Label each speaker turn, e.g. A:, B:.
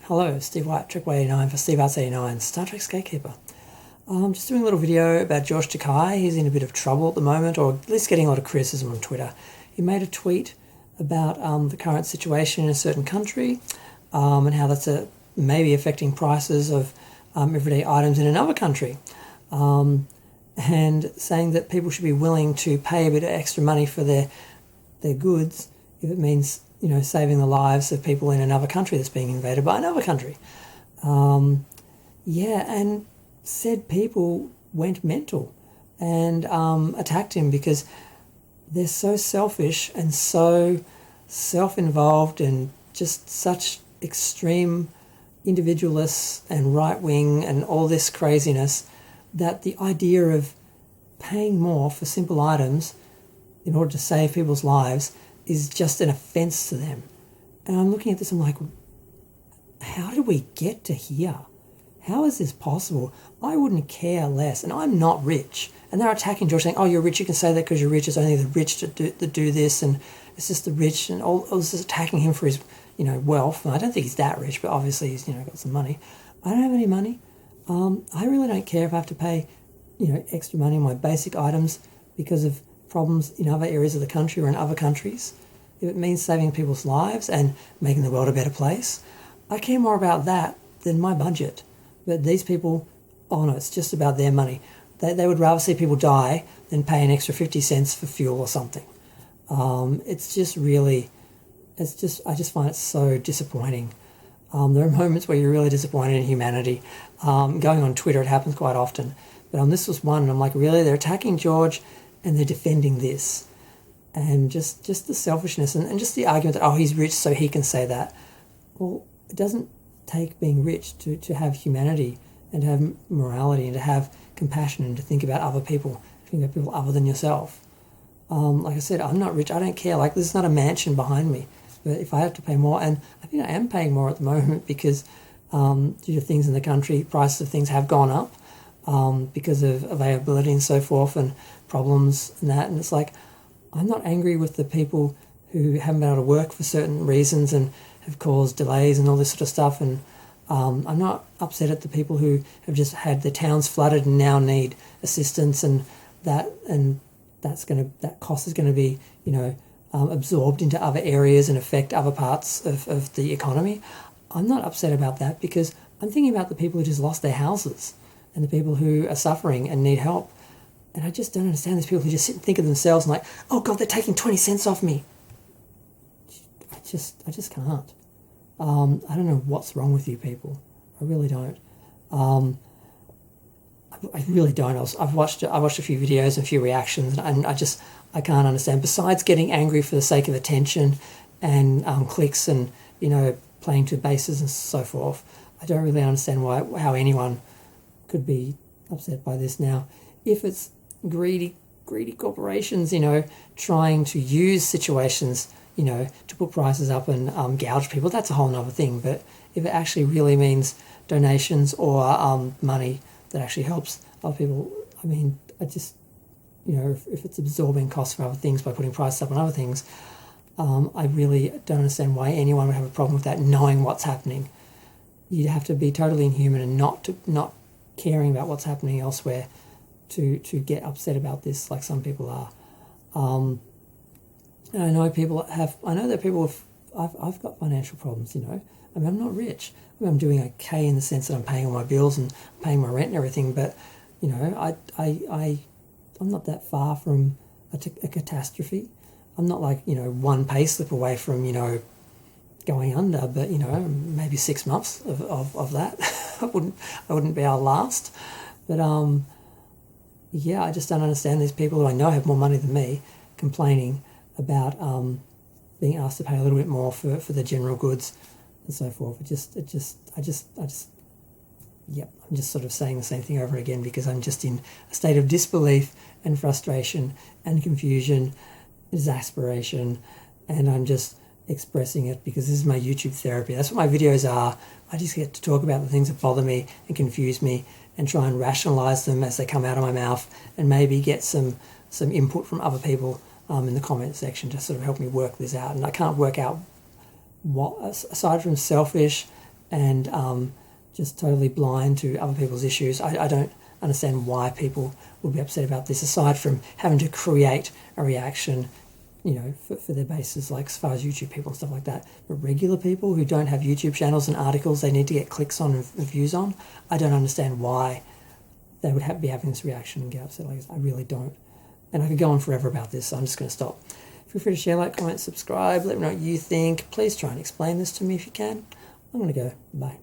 A: Hello, Steve White, Trek89 for Steve Arts 89, Star Trek's Gatekeeper. Just doing a little video about George Takei. He's in a bit of trouble at the moment, or at least getting a lot of criticism on Twitter. He made a tweet about the current situation in a certain country and how that's maybe affecting prices of everyday items in another country. And saying that people should be willing to pay a bit of extra money for their goods if it means, saving the lives of people in another country that's being invaded by another country. And said people went mental and attacked him because they're so selfish and so self-involved and just such extreme individualists and right-wing and all this craziness that the idea of paying more for simple items in order to save people's lives is just an offence to them. And I'm looking at this, I'm like, how did we get to here? How is this possible? I wouldn't care less, and I'm not rich. And they're attacking George, saying, oh, you're rich, you can say that because you're rich, it's only the rich that do this, and it's just the rich, and all this is attacking him for his, wealth. And I don't think he's that rich, but obviously he's, got some money. I don't have any money. I really don't care if I have to pay, extra money on my basic items because of problems in other areas of the country or in other countries. If it means saving people's lives and making the world a better place, I care more about that than my budget. But these people, oh no, it's just about their money. They would rather see people die than pay an extra 50 cents for fuel or something. I just find it so disappointing. There are moments where you're really disappointed in humanity. Going on Twitter, it happens quite often. But this was one, and I'm like, really? They're attacking George and they're defending this. And just the selfishness and just the argument that, oh, he's rich so he can say that. Well, it doesn't take being rich to have humanity and to have morality and to have compassion and to think about other people, think about people other than yourself. Like I said, I'm not rich. I don't care. Like, there's not a mansion behind me. But if I have to pay more, and I think I am paying more at the moment because due to things in the country, prices of things have gone up because of availability and so forth and problems and that. And it's like, I'm not angry with the people who haven't been able to work for certain reasons and have caused delays and all this sort of stuff. And I'm not upset at the people who have just had their towns flooded and now need assistance, and that cost is going to be, absorbed into other areas and affect other parts of the economy. I'm not upset about that because I'm thinking about the people who just lost their houses and the people who are suffering and need help. And I just don't understand these people who just sit and think of themselves and like, oh God, they're taking 20 cents off me. I just can't. I don't know what's wrong with you people. I really don't. I really don't. I watched a few videos and a few reactions, and I can't understand. Besides getting angry for the sake of attention and clicks and playing to bases and so forth, I don't really understand how anyone could be upset by this. Now, if it's greedy corporations, trying to use situations, to put prices up and gouge people, that's a whole other thing. But if it actually really means donations or money that actually helps other people, I just, if it's absorbing costs for other things by putting prices up on other things, I really don't understand why anyone would have a problem with that, knowing what's happening. You'd have to be totally inhuman and not caring about what's happening elsewhere to get upset about this like some people are. And I know that people I've got financial problems, I'm not rich. I'm doing okay in the sense that I'm paying all my bills and paying my rent and everything, but, I'm not that far from a catastrophe. I'm not like, one pay slip away from, going under, but, maybe 6 months of that. I wouldn't be able to last. But, I just don't understand these people who I know have more money than me complaining about being asked to pay a little bit more for the general goods and so forth. I'm just sort of saying the same thing over again because I'm just in a state of disbelief and frustration and confusion, exasperation, and I'm just expressing it because this is my YouTube therapy. That's what my videos are. I just get to talk about the things that bother me and confuse me and try and rationalize them as they come out of my mouth and maybe get some input from other people in the comment section to sort of help me work this out. And I can't work out what, aside from selfish and just totally blind to other people's issues. I don't understand why people would be upset about this, aside from having to create a reaction, for their bases, like as far as YouTube people and stuff like that. But regular people who don't have YouTube channels and articles they need to get clicks on and views on, I don't understand why they would be having this reaction and get upset like this. I really don't. And I could go on forever about this, so I'm just going to stop. Feel free to share, like, comment, subscribe, let me know what you think. Please try and explain this to me if you can. I'm going to go. Bye.